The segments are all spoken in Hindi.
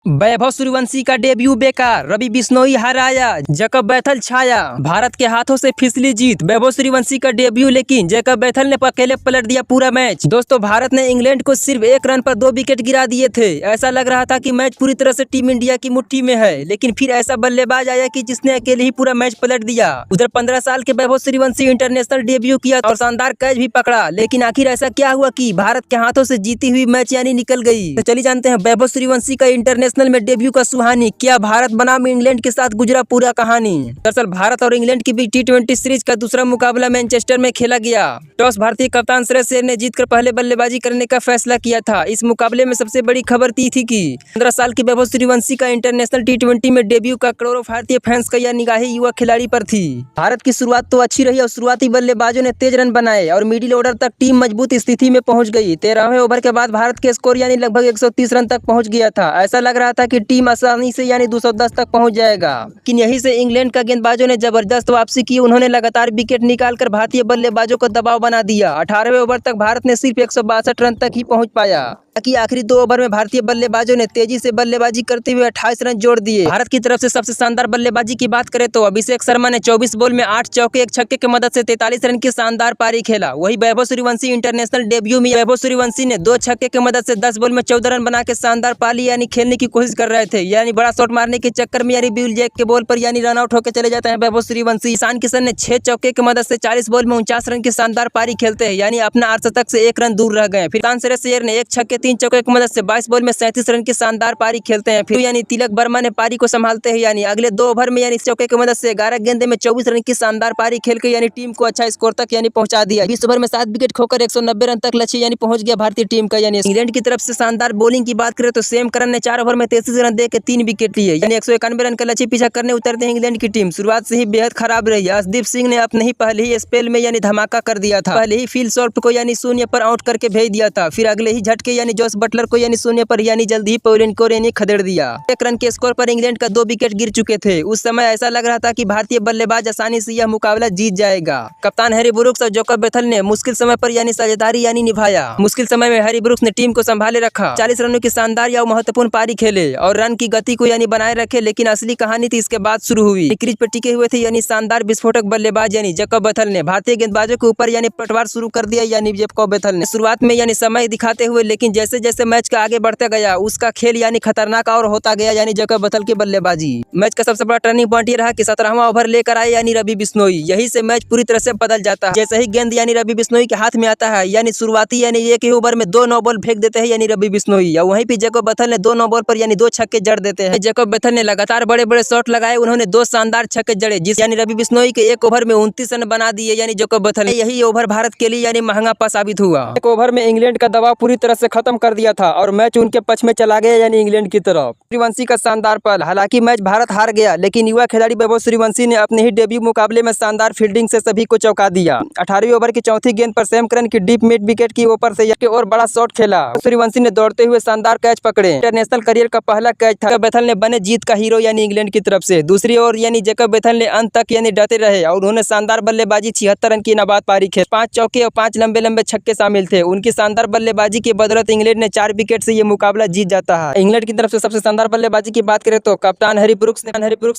वैभव सूर्यवंशी का डेब्यू बेकार, रवि बिश्नोई हराया, जैकब बैथल छाया। भारत के हाथों से फिसली जीत, वैभव सूर्यवंशी का डेब्यू, लेकिन जैकब बैथल ने अकेले पलट दिया पूरा मैच। दोस्तों, भारत ने इंग्लैंड को सिर्फ 1 रन पर 2 विकेट गिरा दिए थे। ऐसा लग रहा था कि मैच पूरी तरह से टीम इंडिया की मुट्ठी में है, लेकिन फिर ऐसा बल्लेबाज आया कि जिसने अकेले ही पूरा मैच पलट दिया। उधर 15 साल के वैभव सूर्यवंशी इंटरनेशनल डेब्यू किया और शानदार कैच भी पकड़ा, लेकिन आखिर ऐसा क्या हुआ कि भारत के हाथों से जीती हुई मैच यानी निकल गई। तो चलिए जानते हैं वैभव सूर्यवंशी का इंटरनेशनल में डेब्यू का सुहानी, क्या भारत बनाम इंग्लैंड के साथ गुजरा पूरा कहानी। दरअसल भारत और इंग्लैंड के बीच T20 सीरीज का दूसरा मुकाबला मैनचेस्टर में खेला गया। टॉस भारतीय कप्तान श्रेयस अय्यर ने जीतकर पहले बल्लेबाजी करने का फैसला किया था। इस मुकाबले में सबसे बड़ी खबर थी कि 15 साल के वैभव सूर्यवंशी का इंटरनेशनल T20 में डेब्यू का करोड़ों भारतीय फैंस का यह निगाहें युवा खिलाड़ी पर थी। भारत की शुरुआत तो अच्छी रही और शुरुआती बल्लेबाजों ने तेज रन बनाए और मिडिल ऑर्डर तक टीम मजबूत स्थिति में पहुंच गई। 13वें ओवर के बाद भारत के स्कोर यानी लगभग 130 रन तक पहुंच गया था। ऐसा लग रहा था कि टीम आसानी से यानी 210 तक पहुंच जाएगा, लेकिन यहीं से इंग्लैंड का गेंदबाजों ने जबरदस्त वापसी की। उन्होंने लगातार विकेट निकालकर भारतीय बल्लेबाजों को दबाव बना दिया। 18वें ओवर तक भारत ने सिर्फ 162 रन तक ही पहुंच पाया, ताकि आखिरी 2 ओवर में भारतीय बल्लेबाजों ने तेजी से बल्लेबाजी करते हुए 28 रन जोड़ दिए। भारत की तरफ से सबसे शानदार बल्लेबाजी की बात करें तो अभिषेक शर्मा ने 24 बॉल में 8 चौके 1 छक्के की मदद से 43 रन की शानदार पारी खेला। वही वैभव सूर्यवंशी इंटरनेशनल डेब्यू में वैभव सूर्यवंशी ने 2 छक्के की मदद से 10 बॉल में 14 रन बना के शानदार पारी यानी खेलने की कोशिश कर रहे थे, यानी बड़ा शॉट मारने के चक्कर में यानी बिल जैक के बॉल पर यानी रन आउट होकर चले जाते हैं वैभव सूर्यवंशी। ईशान किशन ने 6 चौके की मदद से 40 बॉल में 49 रन की शानदार पारी खेलते हैं, यानी अपना अर्धशतक से 1 रन दूर रह गए। फिर श्रेयस अय्यर ने 1 छक्के 3 चौके की मदद से 22 बॉल में 37 रन की शानदार पारी खेलते हैं। फिर यानी तिलक वर्मा ने पारी को संभालते हैं, यानी अगले 2 ओवर में यानी चौके की मदद से 11 गेंदे में 24 रन की शानदार पारी खेलकर यानी टीम को अच्छा स्कोर तक यानी पहुंचा दिया। 20 ओवर में 7 विकेट खोकर 190 रन तक लक्ष्य यानी पहुंच गया भारतीय टीम का। यानी इंग्लैंड की तरफ से शानदार बॉलिंग की बात करें तो सेम करन ने 4 ओवर में 33 रन देकर 3 विकेट लिए, यानी 191 रन का लक्ष्य पीछा करने उतरते हैं इंग्लैंड की टीम। शुरुआत से ही बेहद खराब रही। अर्शदीप सिंह ने अपने ही पहले ही स्पेल में यानी धमाका कर दिया था। पहले ही फिल सॉल्ट को यानी शून्य पर आउट करके भेज दिया था। फिर अगले ही झटके यानी जॉस बटलर को यानी शून्य पर यानी जल्दी ही पॉलिन को यानी खदेड़ दिया। 1 रन के स्कोर पर इंग्लैंड का 2 विकेट गिर चुके थे। उस समय ऐसा लग रहा था कि भारतीय बल्लेबाज आसानी से यह मुकाबला जीत जाएगा। कप्तान हैरी ब्रुक्स और जैकब बैथल ने मुश्किल समय पर यानी साझेदारी यानी निभाया। मुश्किल समय में हैरी ब्रुक्स ने टीम को संभाले रखा, 40 रनों की शानदार या महत्वपूर्ण पारी खेले और रन की गति को यानी बनाए रखे। लेकिन असली कहानी थी इसके बाद शुरू हुई। क्रीज पर टिके हुए थे यानी शानदार विस्फोटक बल्लेबाज यानी जैकब बैथल ने भारतीय गेंदबाजों के ऊपर यानी पटवार शुरू कर दिया। यानी जैकब बैथल ने शुरुआत में यानी समय दिखाते हुए, लेकिन जैसे जैसे मैच का आगे बढ़ते गया उसका खेल यानी खतरनाक और होता गया। यानी जैकब बैथल की बल्लेबाजी मैच का सबसे बड़ा टर्निंग पॉइंट ये रहा कि 17वां ओवर लेकर आए यानी रवि बिश्नोई। यही से मैच पूरी तरह से बदल जाता है। जैसे ही गेंद यानी रवि बिश्नोई के हाथ में आता है, यानी शुरुआती यानी 1 ही ओवर में 2 नो बॉल फेंक देते हैं यानी रवि बिश्नोई। या वहीं पे जैकब बैथल ने 2 नो बॉल पर यानी 2 छक्के जड़ देते हैं। जैकब बैथल ने लगातार बड़े बड़े शॉट लगाए, उन्होंने 2 शानदार छक्के जड़े, जिस यानी रवि बिश्नोई के 1 ओवर में 29 रन बना दिए यानी जैकब बैथल ने। यही ओवर भारत के लिए यानी महंगा साबित हुआ। 1 ओवर में इंग्लैंड का दबाव पूरी तरह से खत्म कर दिया था और मैच उनके पक्ष में चला गया यानी इंग्लैंड की तरफ। सूर्यवंशी का शानदार पल, हालांकि मैच भारत हार गया, लेकिन युवा खिलाड़ी वैभव सूर्यवंशी ने अपने ही डेब्यू मुकाबले में शानदार फील्डिंग से सभी को चौंका दिया। 18वें ओवर की चौथी गेंद पर सैम करन की डीप मिड विकेट की ऊपर से और बड़ा शॉट खेला। सूर्यवंशी ने दौड़ते हुए शानदार कैच पकड़े। इंटरनेशनल करियर का पहला कैच था। जैकब बैथल ने बने जीत का हीरो यानी इंग्लैंड की तरफ से। दूसरी ओर यानी जैकब बैथल ने अंत तक यानी डटे रहे और उन्होंने शानदार बल्लेबाजी 76 रन की नाबाद पारी खेली। 5 चौके और 5 लंबे लंबे छक्के शामिल थे। उनकी शानदार बल्लेबाजी की बदौलत इंग्लैंड ने 4 विकेट से ये मुकाबला जीत जाता है। इंग्लैंड की तरफ से सबसे शानदार बल्लेबाजी की बात करें तो कप्तान हैरी ब्रुक्स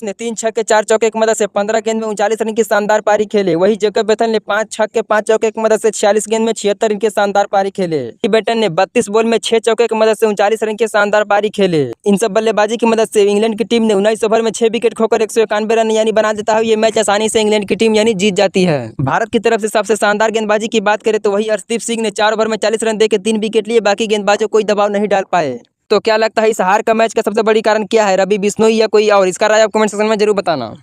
ने 3 छक्के 4 चौके की मदद से 15 गेंद में 39 रन की शानदार पारी खेले। वही जैकब बैथल ने 5 छक्के 5 चौके की मदद से 46 गेंद में 76 रन की शानदार पारी खेले। बैटन ने 32 बॉल में 6 चौके की मदद से 39 रन की शानदार पारी खेले। इन सब बल्लेबाजी की मदद से इंग्लैंड की टीम ने 19 ओवर में 6 विकेट खोकर 191 रन यानी बना देता है। ये मैच आसानी से इंग्लैंड की टीम यानी जीत जाती है। भारत की तरफ से सबसे शानदार गेंदबाजी की बात करें तो वही अर्शदीप सिंह ने 4 ओवर में 40 रन देकर 3 विकेट लिए। बाकी गेंदबाजों कोई दबाव नहीं डाल पाए। तो क्या लगता है इस हार का मैच का सबसे बड़ी कारण क्या है, रवि बिश्नोई या कोई और? इसका राय आप कमेंट सेक्शन में जरूर बताना।